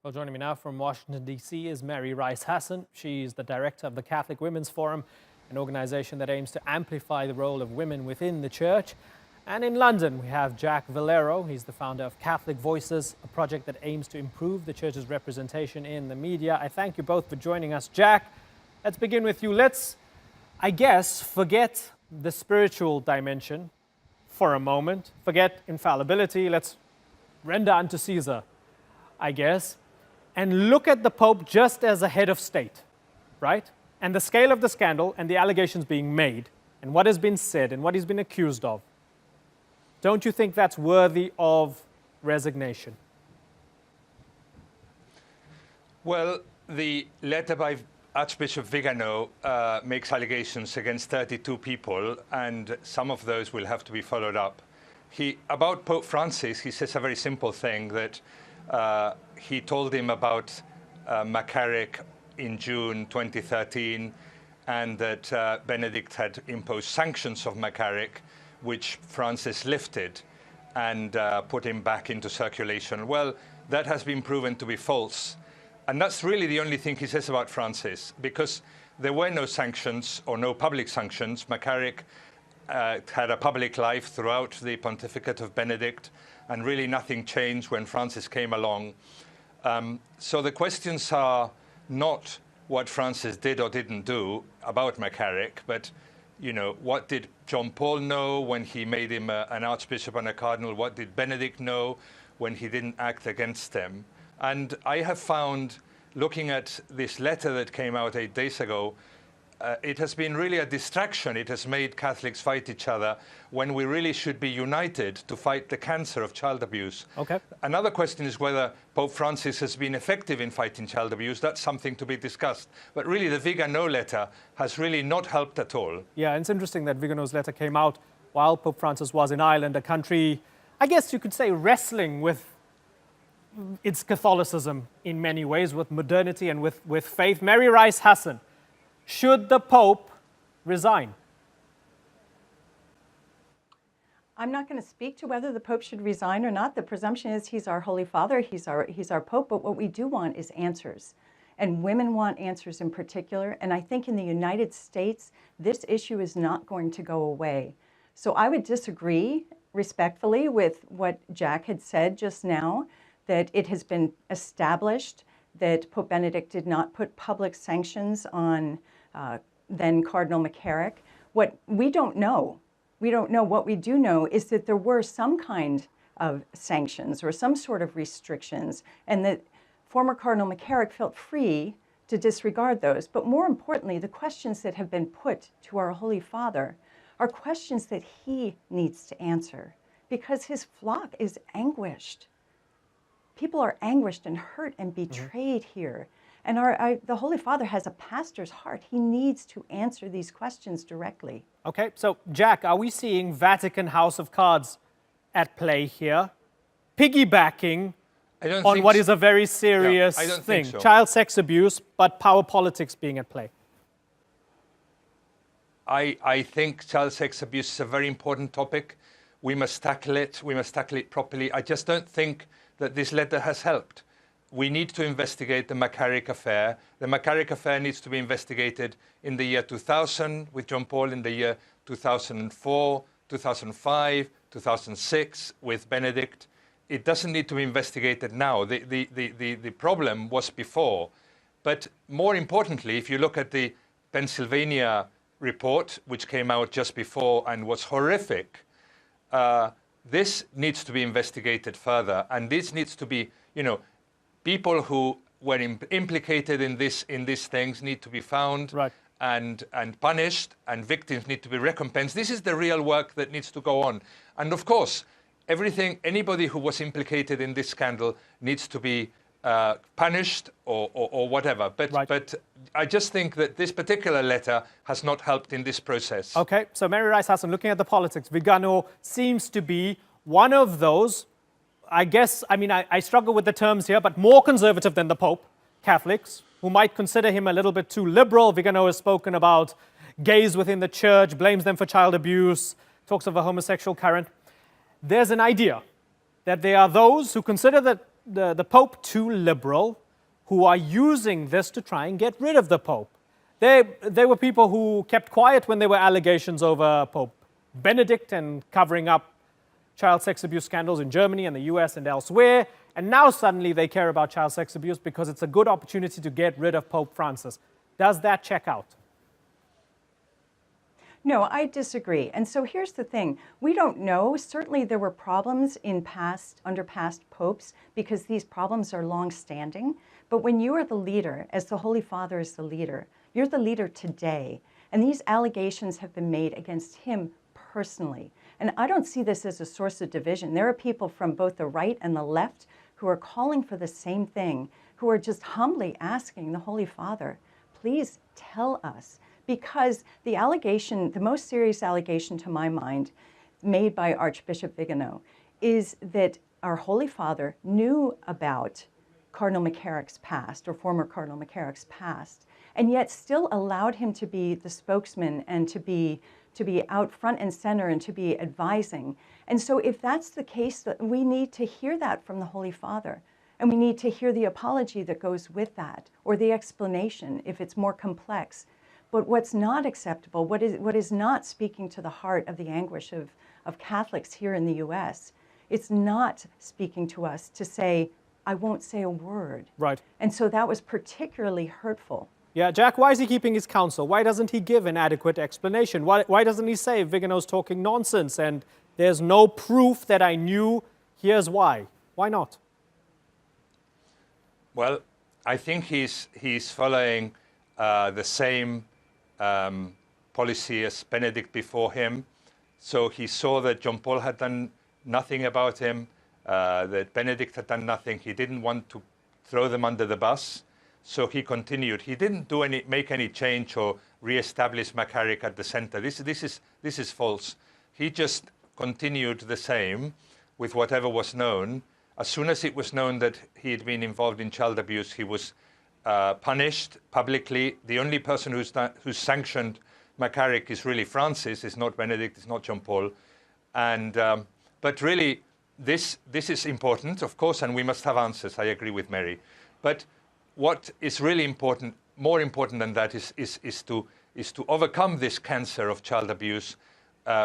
Well, joining me now from Washington, D.C. is Mary Rice Hassan. She's the director of the Catholic Women's Forum, an organization that aims to amplify the role of women within the church. And in London, we have Jack Valero. He's the founder of Catholic Voices, a project that aims to improve the church's representation in the media. I thank you both for joining us. Jack, let's begin with you. Let's, I guess, forget the spiritual dimension for a moment. Forget infallibility. Let's render unto Caesar, I guess, and look at the Pope just as a head of state, right? And the scale of the scandal and the allegations being made and what has been said and what he's been accused of. Don't you think that's worthy of resignation? Well, the letter by Archbishop Vigano makes allegations against 32 people, and some of those will have to be followed up. About Pope Francis, he says a very simple thing, that he told him about McCarrick in June 2013, and that Benedict had imposed sanctions of McCarrick, which Francis lifted and put him back into circulation. Well, that has been proven to be false. And that's really the only thing he says about Francis, because there were no sanctions or no public sanctions. McCarrick had a public life throughout the pontificate of Benedict, and really nothing changed when Francis came along. So the questions are not what Francis did or didn't do about McCarrick, but what did John Paul know when he made him an archbishop and a cardinal? What did Benedict know when he didn't act against them? And I have found, looking at this letter that came out 8 days ago, it has been really a distraction. It has made Catholics fight each other when we really should be united to fight the cancer of child abuse. Okay. Another question is whether Pope Francis has been effective in fighting child abuse. That's something to be discussed. But really, the Vigano letter has really not helped at all. Yeah, it's interesting that Vigano's letter came out while Pope Francis was in Ireland, a country, I guess you could say, wrestling with its Catholicism in many ways, with modernity and with faith. Mary Rice Hassan, should the Pope resign? I'm not going to speak to whether the Pope should resign or not. The presumption is he's our Holy Father, he's our Pope, but what we do want is answers. And women want answers in particular. And I think in the United States, this issue is not going to go away. So I would disagree respectfully with what Jack had said just now, that it has been established that Pope Benedict did not put public sanctions on then Cardinal McCarrick. What we don't know, what we do know is that there were some kind of sanctions or some sort of restrictions, and that former Cardinal McCarrick felt free to disregard those. But more importantly, the questions that have been put to our Holy Father are questions that he needs to answer, because his flock is anguished. People are anguished and hurt and betrayed here. And the Holy Father has a pastor's heart. He needs to answer these questions directly. Okay, so Jack, are we seeing Vatican House of Cards at play here, piggybacking on what is a very serious thing, child sex abuse, but power politics being at play? I think child sex abuse is a very important topic. We must tackle it. We must tackle it properly. I just don't think that this letter has helped. We need to investigate the McCarrick affair. The McCarrick affair needs to be investigated in the year 2000 with John Paul, in the year 2004, 2005, 2006 with Benedict. It doesn't need to be investigated now. The problem was before. But more importantly, if you look at the Pennsylvania report, which came out just before and was horrific, this needs to be investigated further, and this needs to be, people who were implicated in these things need to be found, right, and punished, and victims need to be recompensed. This is the real work that needs to go on. And of course, anybody who was implicated in this scandal needs to be punished or whatever. But I just think that this particular letter has not helped in this process. Okay, so Mary Rice Hassan, looking at the politics, Vigano seems to be one of those, I guess, I struggle with the terms here, but more conservative than the Pope, Catholics, who might consider him a little bit too liberal. Vigano has spoken about gays within the church, blames them for child abuse, talks of a homosexual current. There's an idea that there are those who consider that the Pope too liberal, who are using this to try and get rid of the Pope. They were people who kept quiet when there were allegations over Pope Benedict and covering up child sex abuse scandals in Germany and the US and elsewhere. And now suddenly they care about child sex abuse because it's a good opportunity to get rid of Pope Francis. Does that check out? No, I disagree. And so here's the thing. We don't know. Certainly there were problems under past popes because these problems are long-standing. But when you are the leader, as the Holy Father is the leader, you're the leader today. And these allegations have been made against him personally. And I don't see this as a source of division. There are people from both the right and the left who are calling for the same thing, who are just humbly asking the Holy Father, please tell us. Because the allegation, the most serious allegation to my mind, made by Archbishop Vigano, is that our Holy Father knew about Cardinal McCarrick's past, or former Cardinal McCarrick's past, and yet still allowed him to be the spokesman and to be out front and center and to be advising. And so if that's the case, we need to hear that from the Holy Father. And we need to hear the apology that goes with that, or the explanation if it's more complex. But what's not acceptable, what is not speaking to the heart of the anguish of Catholics here in the US, it's not speaking to us to say, I won't say a word. Right. And so that was particularly hurtful. Yeah, Jack, why is he keeping his counsel? Why doesn't he give an adequate explanation? Why doesn't he say Vigano's talking nonsense and there's no proof that I knew, here's why? Why not? Well, I think he's following the same policy as Benedict before him. So he saw that John Paul had done nothing about him, that Benedict had done nothing. He didn't want to throw them under the bus. So he continued. He didn't make any change or re-establish McCarrick at the center. This is false. He just continued the same with whatever was known. As soon as it was known that he had been involved in child abuse, he was punished publicly. The only person who's sanctioned McCarrick is really Francis. It's not Benedict. It's not John Paul. And but really, this is important, of course, and we must have answers. I agree with Mary. But what is really important, more important than that, is to overcome this cancer of child abuse,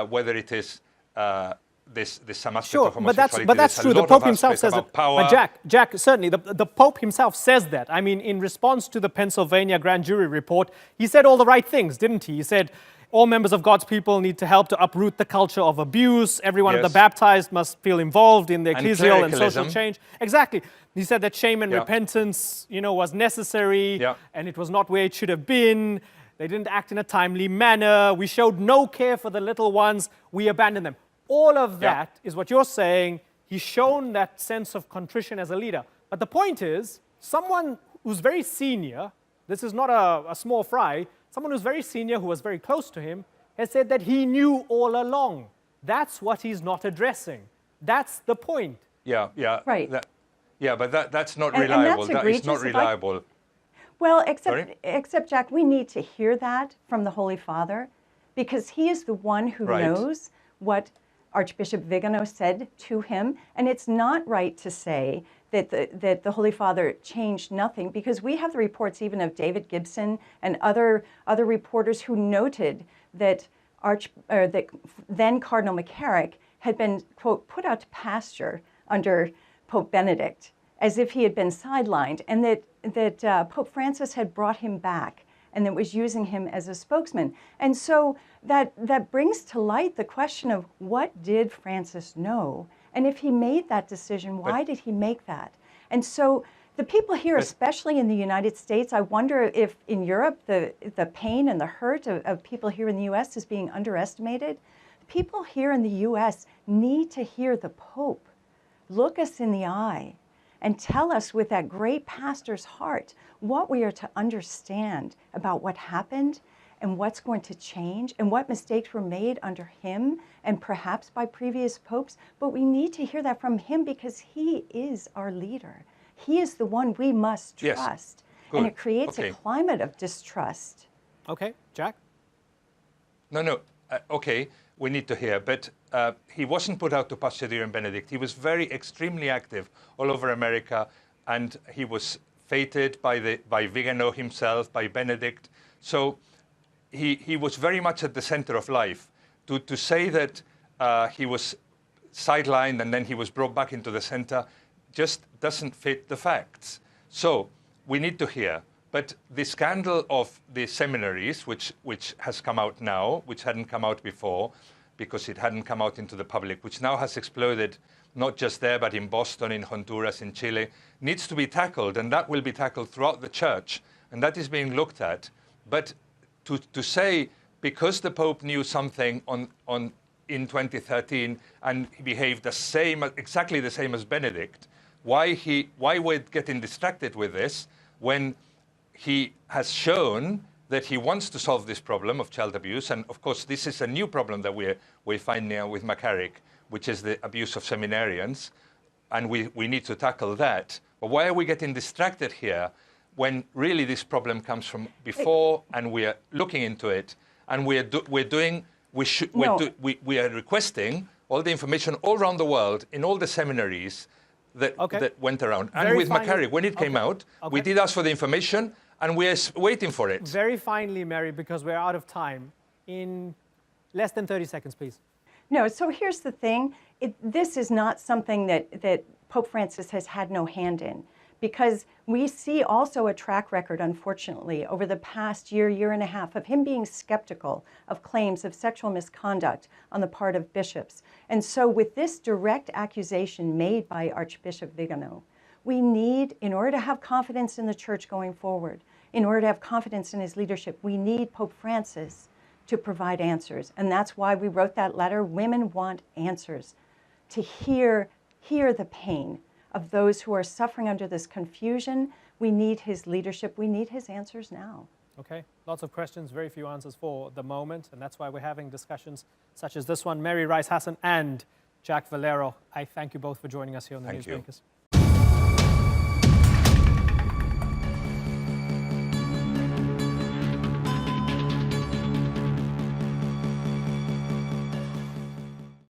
whether it is some aspect of homosexuality. But that's true. The Pope himself says it. But Jack, certainly, the Pope himself says that. I mean, in response to the Pennsylvania grand jury report, he said all the right things, didn't he? He said all members of God's people need to help to uproot the culture of abuse. Everyone of the baptized must feel involved in the ecclesial and social change. Exactly. He said that shame and repentance, was necessary, and it was not where it should have been. They didn't act in a timely manner. We showed no care for the little ones. We abandoned them. All of that is what you're saying. He's shown that sense of contrition as a leader. But the point is, someone who's very senior, this is not a small fry, someone who's very senior, who was very close to him, has said that he knew all along. That's what he's not addressing. That's the point. Yeah. Right. But that's not reliable. That is not reliable. Well, except, Jack, we need to hear that from the Holy Father, because he is the one who knows what Archbishop Vigano said to him. And it's not right to say that the Holy Father changed nothing, because we have the reports even of David Gibson and other reporters who noted that that then Cardinal McCarrick had been, quote, put out to pasture under Pope Benedict, as if he had been sidelined, and that Pope Francis had brought him back and that was using him as a spokesman. And so that brings to light the question of, what did Francis know? And if he made that decision, why did he make that? And so the people here, especially in the United States, I wonder if in Europe the pain and the hurt of people here in the US is being underestimated. People here in the US need to hear the Pope look us in the eye and tell us with that great pastor's heart what we are to understand about what happened and what's going to change and what mistakes were made under him and perhaps by previous popes. But we need to hear that from him, because he is our leader. He is the one we must trust. Good. And it creates a climate of distrust. Okay, Jack? No. okay, we need to hear, but he wasn't put out to pasture during Benedict. He was extremely active all over America, and he was feted by Vigano himself, by Benedict. So he was very much at the center of life. To say that he was sidelined and then he was brought back into the center just doesn't fit the facts. So we need to hear. But the scandal of the seminaries, which has come out now, which hadn't come out before, because it hadn't come out into the public, which now has exploded, not just there, but in Boston, in Honduras, in Chile, needs to be tackled, and that will be tackled throughout the church, and that is being looked at. But to say, because the Pope knew something in 2013 and he behaved exactly the same as Benedict, why we're getting distracted with this when he has shown that he wants to solve this problem of child abuse. And of course, this is a new problem that we find now with McCarrick, which is the abuse of seminarians. And we need to tackle that. But why are we getting distracted here when really this problem comes from before and we are looking into it and we are requesting all the information all around the world in all the seminaries that went around. And Very with finely, McCarrick, when it came out, we did ask for the information, and we are waiting for it. Very finely, Mary, because we're out of time. In less than 30 seconds, please. No, so here's the thing. This is not something that Pope Francis has had no hand in, because we see also a track record, unfortunately, over the past year and a half of him being skeptical of claims of sexual misconduct on the part of bishops. And so with this direct accusation made by Archbishop Vigano, we need, in order to have confidence in the church going forward, in order to have confidence in his leadership, we need Pope Francis to provide answers. And that's why we wrote that letter. Women want answers, to hear the pain of those who are suffering under this confusion. We need his leadership. We need his answers now. Okay, lots of questions, very few answers for the moment, and that's why we're having discussions such as this one. Mary Rice Hassan and Jack Valero, I thank you both for joining us here on the Newsmakers.